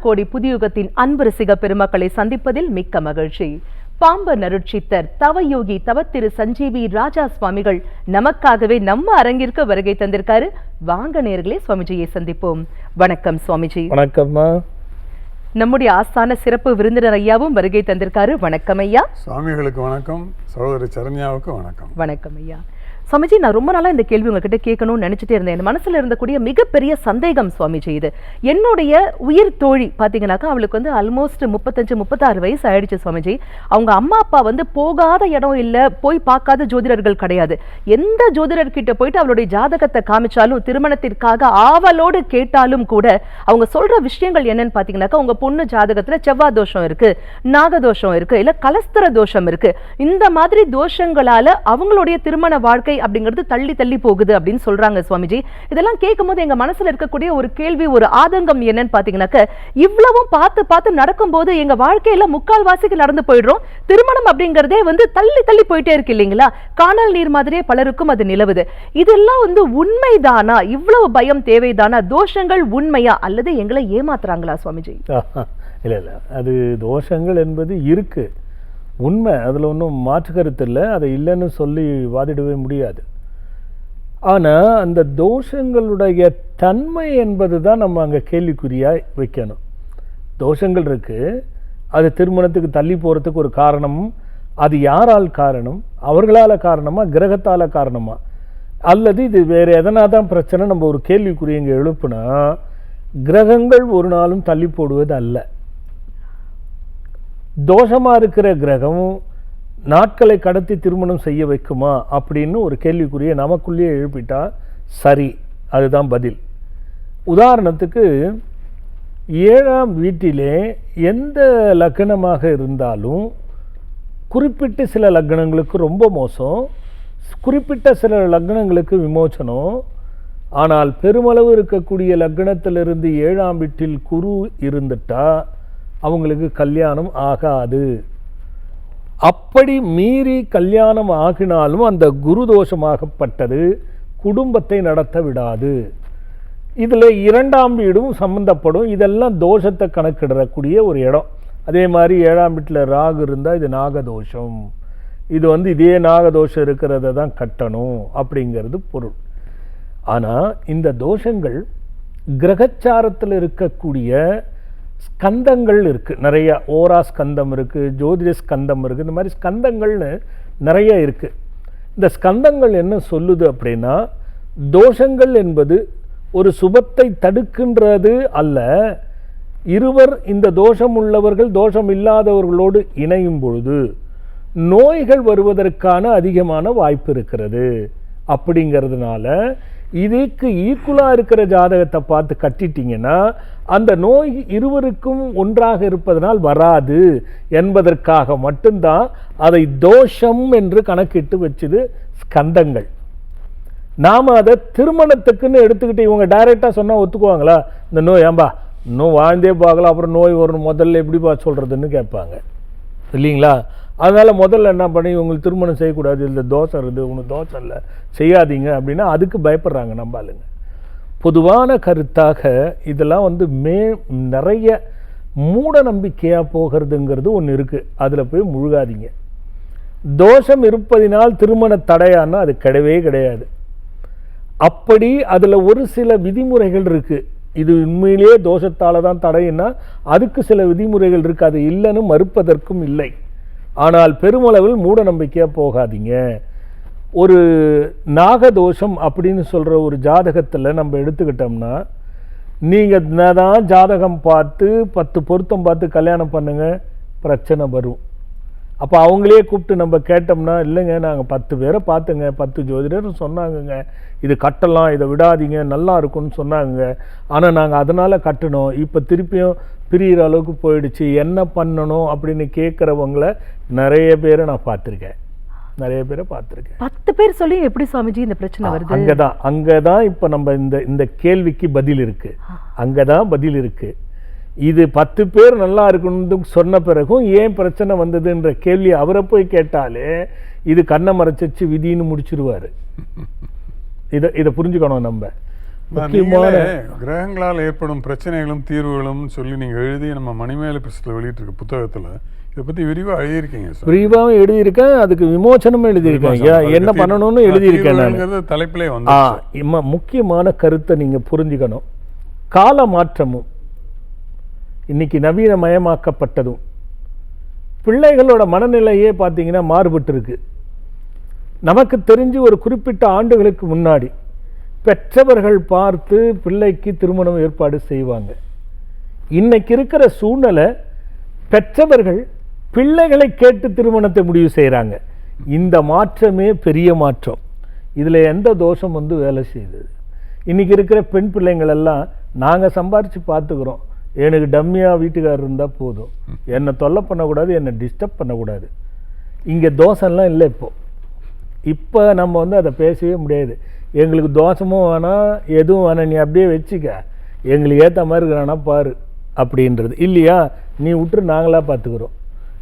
கோடி புதியுகத்தின் அன்பு ரசிக பெருமக்களை சந்திப்பதில் மிக்க மகிழ்ச்சி. பாம்பன் அருட்சித்தர் தவயோகி தவத்திரு சஞ்சீவி ராஜா சுவாமிகள் நமக்காகவே நம்ம அரங்கிற்கு வருகை தந்திருக்காரு. வாங்க நேயர்களே, சுவாமிஜியை சந்திப்போம். வணக்கம் சுவாமிஜி. வணக்கம்மா. நம்முடைய ஆஸ்தான சிறப்பு விருந்தினர் ஐயாவும் வருகை தந்திருக்காரு. வணக்கம் ஐயா. சுவாமிகளுக்கு வணக்கம். சகோதரி சரண்யாவுக்கு வணக்கம். வணக்கம் ஐயா. சுவாமிஜி, நான் ரொம்ப நாளா இந்த கேள்வி உங்ககிட்ட கேட்கணும்னு நினைச்சிட்டே இருந்தேன். என் மனசுல இருந்தக்கூடிய மிகப்பெரிய சந்தேகம் சுவாமிஜி இது. என்னுடைய உயிர் தோழி பாத்தீங்கன்னாக்கா, அவளுக்கு வந்து ஆல்மோஸ்ட் 35-36 வயசு ஆயிடுச்சு சுவாமிஜி. அவங்க அம்மா அப்பா வந்து போகாத இடம் இல்ல, போய் பார்க்காத ஜோதிடர்கள் கிடையாது. எந்த ஜோதிடர் கிட்ட போயிட்டு அவளுடைய ஜாதகத்தை காமிச்சாலும், திருமணத்திற்காக ஆவலோடு கேட்டாலும் கூட அவங்க சொல்ற விஷயங்கள் என்னன்னு பாத்தீங்கன்னாக்கா, உங்க பொண்ணு ஜாதகத்துல செவ்வாய் தோஷம் இருக்கு, நாகதோஷம் இருக்கு, இல்ல கலஸ்தர தோஷம் இருக்கு, இந்த மாதிரி தோஷங்களால அவங்களுடைய திருமண வாழ்க்கை அப்படிங்கிறது தள்ளி தள்ளி போகுது அப்படின்னு சொல்றாங்க சுவாமிஜி. இதெல்லாம் கேட்கும் போது எங்க மனசுல இருக்கக்கூடிய ஒரு கேள்வி, ஒரு ஆதங்கம் என்னன்னு பாத்தீங்கன்னாக்க, இவ்வளவும் பார்த்து பார்த்து நடக்கும் போது எங்க வாழ்க்கையில முக்கால் வாசிக்கு நடந்து போயிடுறோம். திருமணம் அப்படிங்கறதே வந்து தள்ளி தள்ளி போயிட்டே இருக்கு இல்லைங்களா? காணல் நீர் மாதிரியே பலருக்கும் அது நிலவுது. இதெல்லாம் வந்து உண்மைதானா? இவ்வளவு பயம் தேவைதானா? தோஷங்கள் உண்மையா அல்லது எங்களை ஏமாத்துறாங்களா சுவாமிஜி? இல்ல இல்ல, அது தோஷங்கள் என்பது இருக்கு, உண்மை. அதில் ஒன்றும் மாற்று கருத்து இல்லை. அதை இல்லைன்னு சொல்லி வாதிடவே முடியாது. ஆனால் அந்த தோஷங்களுடைய தன்மை என்பது தான் நம்ம அங்கே கேள்விக்குறியாக வைக்கணும். தோஷங்கள் இருக்குது, அது திருமணத்துக்கு தள்ளி போகிறதுக்கு ஒரு காரணம். அது யாரால் காரணம்? அவர்களால் காரணமா, கிரகத்தால் காரணமா, அல்லது இது வேறு எதனா தான் பிரச்சனை? நம்ம ஒரு கேள்விக்குறி இங்கே எழுப்புனா, கிரகங்கள் ஒரு நாளும் தள்ளி போடுவது அல்ல. தோஷமாக இருக்கிற கிரகம் நாட்களை கடத்தி திருமணம் செய்ய வைக்குமா அப்படின்னு ஒரு கேள்விக்குரிய நமக்குள்ளேயே எழுப்பிட்டா சரி, அதுதான் பதில். உதாரணத்துக்கு 7ஆம் வீட்டிலே எந்த லக்னமாக இருந்தாலும் குறிப்பிட்ட சில லக்னங்களுக்கு ரொம்ப மோசம், குறிப்பிட்ட சில லக்னங்களுக்கு விமோசனம். ஆனால் பெருமளவு இருக்கக்கூடிய லக்னத்திலிருந்து 7ஆம் வீட்டில் குரு இருந்துட்டா அவங்களுக்கு கல்யாணம் ஆகாது. அப்படி மீறி கல்யாணம் ஆகினாலும் அந்த குரு தோஷமாகப்பட்டது குடும்பத்தை நடத்த விடாது. இதில் 2ஆம் வீடும் சம்பந்தப்படும். இதெல்லாம் தோஷத்தை கணக்கிடக்கூடிய ஒரு இடம். அதே மாதிரி 7ஆம் வீட்டில் ராகு இருந்தால் இது நாகதோஷம். இது வந்து இதே நாகதோஷம் இருக்கிறத தான் கட்டணும் அப்படிங்கிறது பொருள். ஆனால் இந்த தோஷங்கள் கிரகச்சாரத்தில் இருக்கக்கூடிய ஸ்கந்தங்கள் இருக்குது நிறைய. ஓரா ஸ்கந்தம் இருக்குது, ஜோதிட ஸ்கந்தம் இருக்குது, இந்த மாதிரி ஸ்கந்தங்கள்னு நிறைய இருக்குது. இந்த ஸ்கந்தங்கள் என்ன சொல்லுது அப்படின்னா, தோஷங்கள் என்பது ஒரு சுபத்தை தடுக்கின்றது அல்ல. இருவர் இந்த தோஷம் உள்ளவர்கள் தோஷம் இல்லாதவர்களோடு இணையும் பொழுது நோய்கள் வருவதற்கான அதிகமான வாய்ப்பு இருக்கிறது. அப்படிங்கிறதுனால இதுக்கு ஈக்குவலாக இருக்கிற ஜாதகத்தை பார்த்து கட்டிட்டீங்கன்னா அந்த நோய் இருவருக்கும் ஒன்றாக இருப்பதனால் வராது என்பதற்காக மட்டும்தான் அதை தோஷம் என்று கணக்கிட்டு வச்சது ஸ்கந்தங்கள். நாம் அதை திருமணத்துக்குன்னு எடுத்துக்கிட்டு இவங்க டைரெக்டாக சொன்னால் ஒத்துக்குவாங்களா? இந்த நோய் ஏம்பா இன்னும் வாழ்ந்தே பார்க்கலாம், அப்புறம் நோய் வரும், முதல்ல எப்படிப்பா சொல்கிறதுன்னு கேட்பாங்க இல்லைங்களா? அதனால் முதல்ல என்ன பண்ணி உங்களுக்கு திருமணம் செய்யக்கூடாது, இல்லை தோஷம் இருக்குது, உங்களுக்கு தோஷம் இல்லை செய்யாதீங்க அப்படின்னா அதுக்கு பயப்படுறாங்க நம்ம ஆளுங்க. பொதுவான கருத்தாக இதெல்லாம் வந்து நிறைய மூட நம்பிக்கையாக போகிறதுங்கிறது ஒன்று இருக்குது. அதில் போய் முழுகாதீங்க. தோஷம் இருப்பதினால் திருமண தடையானா அது கிடையவே கிடையாது. அப்படி அதில் ஒரு சில விதிமுறைகள் இருக்குது. இது உண்மையிலேயே தோஷத்தால் தான் தடைன்னா அதுக்கு சில விதிமுறைகள் இருக்குது, அது இல்லைன்னு மறுப்பதற்கும் இல்லை. ஆனால் பெருமளவில் மூட நம்பிக்கையாக போகாதீங்க. ஒரு நாகதோஷம் அப்படின்னு சொல்கிற ஒரு ஜாதகத்தில் நம்ம எடுத்துக்கிட்டோம்னா, நீங்கள் தான் ஜாதகம் பார்த்து 10 பொருத்தம் பார்த்து கல்யாணம் பண்ணுங்க, பிரச்சனை வரும். அப்போ அவங்களே கூப்பிட்டு நம்ம கேட்டோம்னா, இல்லைங்க நாங்கள் 10 பேரை பார்த்துங்க, 10 ஜோதிடர் சொன்னாங்கங்க இது கட்டலாம், இதை விடாதீங்க, நல்லா இருக்கும்னு சொன்னாங்க, ஆனால் நாங்கள் அதனால் கட்டணும், இப்போ திருப்பியும் பிரிகிற அளவுக்கு போயிடுச்சு, என்ன பண்ணணும் அப்படின்னு கேட்குறவங்கள நிறைய பேரை நான் பார்த்துருக்கேன். 10 பேர் சொல்லி எப்படி சுவாமிஜி இந்த பிரச்சனை வருது? அங்கதான் இப்போ நம்ம இந்த கேள்விக்கு பதில் இருக்கு. அங்கதான் பதில் இருக்கு. இது 10 பேர் நல்லா இருக்கணும்னு சொன்ன பிறகும் ஏன் பிரச்சனை வந்ததுன்ற கேள்வி அவரை போய் கேட்டாலே இது கண்ணை மறைச்சு விதின்னு முடிச்சிருவாரு. இதை புரிஞ்சுக்கணும் நம்ம. முக்கியமான கிரகங்களால் ஏற்படும் பிரச்சனைகளும் தீர்வுகளும் சொல்லி நீங்க எழுதி நம்ம மணிமேலை பிரசத்தில் வெளியிட்டிருக்க புத்தகத்துல இதை பத்தி விரிவா எழுதியிருக்கீங்க சார். விரிவாகவும் எழுதியிருக்கேன், அதுக்கு விமோசனமும் எழுதியிருக்கேன், என்ன பண்ணணும்னு எழுதியிருக்கேன் நான். தலைப்பிலே வந்து முக்கியமான கருத்தை நீங்க புரிஞ்சுக்கணும். கால மாற்றமும் இன்னைக்கு நவீனமயமாக்கப்பட்டதும் பிள்ளைகளோட மனநிலையே பார்த்தீங்கன்னா மாறுபட்டு இருக்கு. நமக்கு தெரிஞ்சு ஒரு குறிப்பிட்ட ஆண்டுகளுக்கு முன்னாடி பெற்றவர்கள் பார்த்து பிள்ளைக்கு திருமணம் ஏற்பாடு செய்வாங்க. இன்னைக்கு இருக்கிற சூழ்நிலை பெற்றவர்கள் பிள்ளைகளை கேட்டு திருமணத்தை முடிவு செய்கிறாங்க. இந்த மாற்றமே பெரிய மாற்றம். இதில் எந்த தோஷம் வந்து வேலை செய்தது? இன்றைக்கி இருக்கிற பெண் பிள்ளைங்கள் எல்லாம் நாங்கள் சம்பாரித்து பார்த்துக்கிறோம், எனக்கு டம்மியாக வீட்டுக்காரர் இருந்தால் போதும், என்னை தொல்லை பண்ணக்கூடாது, என்னை டிஸ்டர்ப் பண்ணக்கூடாது. இங்கே தோஷம்லாம் இல்லை. இப்போ நம்ம வந்து அதை பேசவே முடியாது. எங்களுக்கு தோஷமும் வேணாம், எதுவும் வேணாம், நீ அப்படியே வச்சுக்க, எங்களுக்கு ஏற்ற மாதிரி இருக்கிறானா பாரு அப்படின்றது இல்லையா, நீ விட்டுரு, நாங்களாக பார்த்துக்கிறோம்.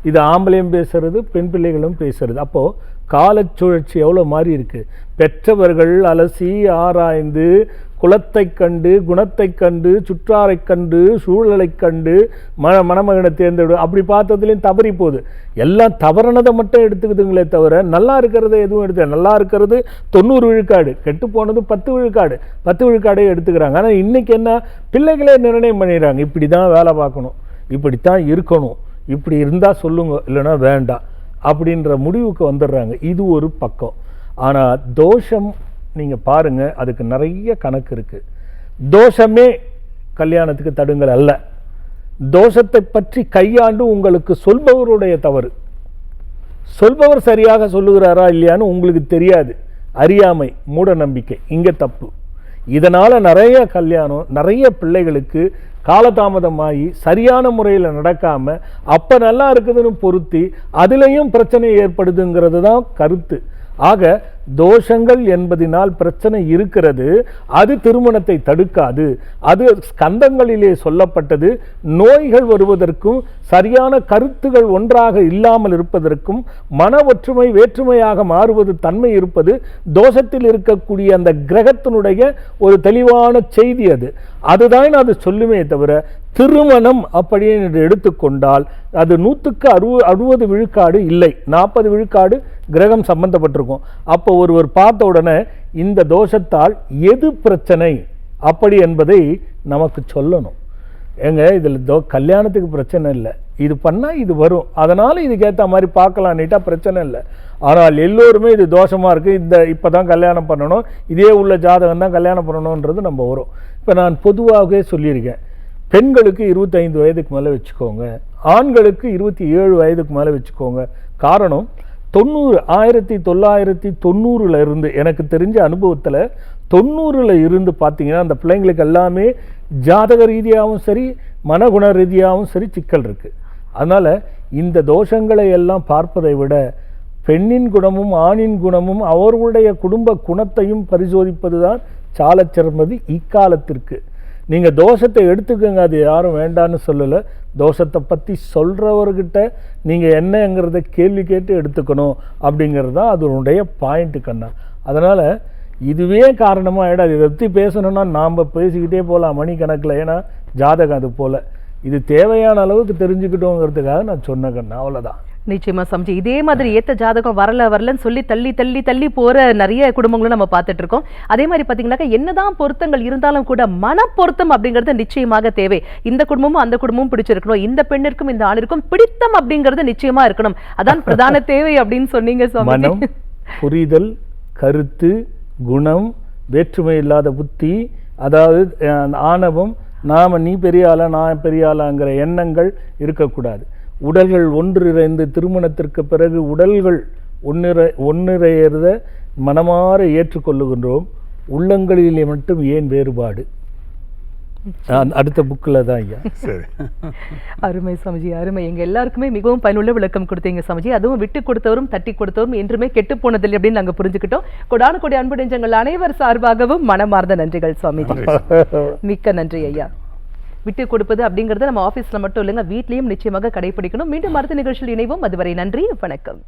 இது ஆம்பளையும் பேசுறது, பெண் பிள்ளைகளும் பேசுறது. அப்போது காலச்சுழற்சி எவ்வளோ மாறி இருக்குது. பெற்றவர்கள் அலசி ஆராய்ந்து குலத்தை கண்டு குணத்தை கண்டு சுற்றாரை கண்டு சூழலை கண்டு மணமகனை தேர்ந்தெடு அப்படி பார்த்ததுலேயும் தவறி போகுது. எல்லாம் தவறானதை மட்டும் எடுத்துக்குதுங்களே தவிர நல்லா இருக்கிறத எதுவும் எடுத்து, நல்லா இருக்கிறது 90 விழுக்காடு, கெட்டு போனது 10 விழுக்காடு, 10 விழுக்காடே எடுத்துக்கிறாங்க. ஆனால் இன்றைக்கி என்ன, பிள்ளைகளே நிர்ணயம் பண்ணிடுறாங்க, இப்படி தான் வேலை பார்க்கணும், இப்படித்தான் இருக்கணும், இப்படி இருந்தால் சொல்லுங்க, இல்லைன்னா வேண்டாம் அப்படின்ற முடிவுக்கு வந்துடுறாங்க. இது ஒரு பக்கம். ஆனால் தோஷம் நீங்கள் பாருங்கள், அதுக்கு நிறைய கணக்கு இருக்குது. தோஷமே கல்யாணத்துக்கு தடுங்கள் அல்ல. தோஷத்தை பற்றி கையாண்டு உங்களுக்கு சொல்பவருடைய தவறு. சொல்பவர் சரியாக சொல்லுகிறாரா இல்லையான்னு உங்களுக்கு தெரியாது. அறியாமை, மூட நம்பிக்கை இங்கே தப்பு. இதனால் நிறைய கல்யாணம், நிறைய பிள்ளைகளுக்கு காலதாமதமாகி சரியான முறையில் நடக்காமல் அப்போ நல்லா இருக்குதுன்னு பொருத்தி அதுலேயும் பிரச்சனை ஏற்படுதுங்கிறது தான் கருத்து. ஆக தோஷங்கள் என்பதினால் பிரச்சனை இருக்கிறது, அது திருமணத்தை தடுக்காது. அது ஸ்கந்தங்களிலே சொல்லப்பட்டது. நோய்கள் வருவதற்கும் சரியான கருத்துகள் ஒன்றாக இல்லாமல் இருப்பதற்கும் மன ஒற்றுமை வேற்றுமையாக மாறுவது தன்மை இருப்பது தோஷத்தில் இருக்கக்கூடிய அந்த கிரகத்தினுடைய ஒரு தெளிவான செய்தி. அதுதான் அது சொல்லுமே தவிர திருமணம் அப்படின்னு எடுத்துக்கொண்டால் அது 100க்கு 60 விழுக்காடு இல்லை, 40 விழுக்காடு கிரகம் சம்பந்தப்பட்டிருக்கும். அப்போ ஒருவர் பார்த்த உடனே இந்த தோஷத்தால் எது பிரச்சனை அப்படி என்பதை நமக்கு சொல்லணும். ஏங்க இதில் கல்யாணத்துக்கு பிரச்சனை இல்லை, இது பண்ணால் இது வரும், அதனால் இதுக்கேற்ற மாதிரி பார்க்கலான்னுட்டா பிரச்சனை இல்லை. ஆனால் எல்லோருமே இது தோஷமாக இருக்குது, இப்போ தான் கல்யாணம் பண்ணணும், இதே உள்ள ஜாதகம் தான் கல்யாணம் பண்ணணுன்றது நம்ம வரும். இப்போ நான் பொதுவாகவே சொல்லியிருக்கேன், பெண்களுக்கு 25 வயதுக்கு மேலே வச்சுக்கோங்க, ஆண்களுக்கு 27 வயதுக்கு மேலே வச்சுக்கோங்க. காரணம் 1990 இருந்து எனக்கு தெரிஞ்ச அனுபவத்தில் 90 இருந்து பார்த்தீங்கன்னா அந்த பிள்ளைங்களுக்கு எல்லாமே ஜாதக ரீதியாகவும் சரி மனகுண ரீதியாகவும் சரி சிக்கல் இருக்குது. அதனால் இந்த தோஷங்களை எல்லாம் பார்ப்பதை விட பெண்ணின் குணமும் ஆணின் குணமும் அவர்களுடைய குடும்ப குணத்தையும் பரிசோதிப்பது தான் சாலச் சிறந்தது இக்காலத்திற்கு. நீங்கள் தோஷத்தை எடுத்துக்கோங்க, அது யாரும் வேண்டான்னு சொல்லலை. தோஷத்தை பற்றி சொல்கிறவர்கிட்ட நீங்கள் என்னங்கிறத கேள்வி கேட்டு எடுத்துக்கணும் அப்படிங்கிறது தான் அதனுடைய பாயிண்ட்டு கண்ணா. அதனால் இதுவே காரணமாக ஆகிடாது. இதை பற்றி பேசணுன்னா நாம் பேசிக்கிட்டே போகலாம் மணிக்கணக்கில். ஏன்னா ஜாதகம் அது போல் இது தேவையான அளவுக்கு தெரிஞ்சுக்கிட்டோங்கிறதுக்காக நான் சொன்ன கண்ணா, அவ்வளோதான். நிச்சயமா சமைச்சு இதே மாதிரி ஏத்த ஜாதகம் வரலன்னு சொல்லி தள்ளி போற நிறைய குடும்பங்களும் நம்ம பார்த்துட்டு இருக்கோம். அதே மாதிரி பாத்தீங்கன்னாக்கா என்னதான் பொருத்தங்கள் இருந்தாலும் கூட மன பொருத்தம் அப்படிங்கிறது நிச்சயமாக தேவை. இந்த குடும்பமும் அந்த குடும்பமும் பிடிச்சிருக்கணும், இந்த பெண்ணிற்கும் இந்த ஆணிற்கும் பிடித்தம் அப்படிங்கிறது நிச்சயமா இருக்கணும். அதான் பிரதான தேவை அப்படின்னு சொன்னீங்க சுவாமி. புரிதல், கருத்து, குணம், வேற்றுமை இல்லாத புத்தி, அதாவது ஆணவம், நீ பெரிய ஆளா நான் பெரிய ஆளாங்கிற எண்ணங்கள் இருக்கக்கூடாது. உடல்கள் ஒன்றிணைந்து திருமணத்திற்கு பிறகு உடல்கள் ஒன்றிணையறத மனமாற ஏற்றுக்கொள்ளுகின்றோம். உள்ளங்களிலே மட்டும் ஏன் வேறுபாடு? அடுத்த புக்கில் தான் ஐயா. சரி, அருமை சமஜி, அருமை. எங்க எல்லாருக்குமே மிகவும் பயனுள்ள விளக்கம் கொடுத்தீங்க சமஜி. அதுவும் விட்டு கொடுத்தவரும் தட்டி கொடுத்தவரும் என்றுமே கெட்டு போனதில்லை அப்படின்னு நாங்க புரிஞ்சுக்கிட்டோம். கொடான கொடி அன்பு நெஞ்சங்கள் அனைவர் சார்பாகவும் மனமார்ந்த நன்றிகள் சுவாமிஜி. மிக்க நன்றி ஐயா. விட்டு கொடுப்பது அப்படிங்கறத நம்ம ஆபீஸ்ல மட்டும் இல்லைங்க, வீட்லயும் நிச்சயமாக கடைபிடிக்கணும். மீண்டும் அடுத்த நிகழ்ச்சியில் இணைவோம். அதுவரை நன்றி, வணக்கம்.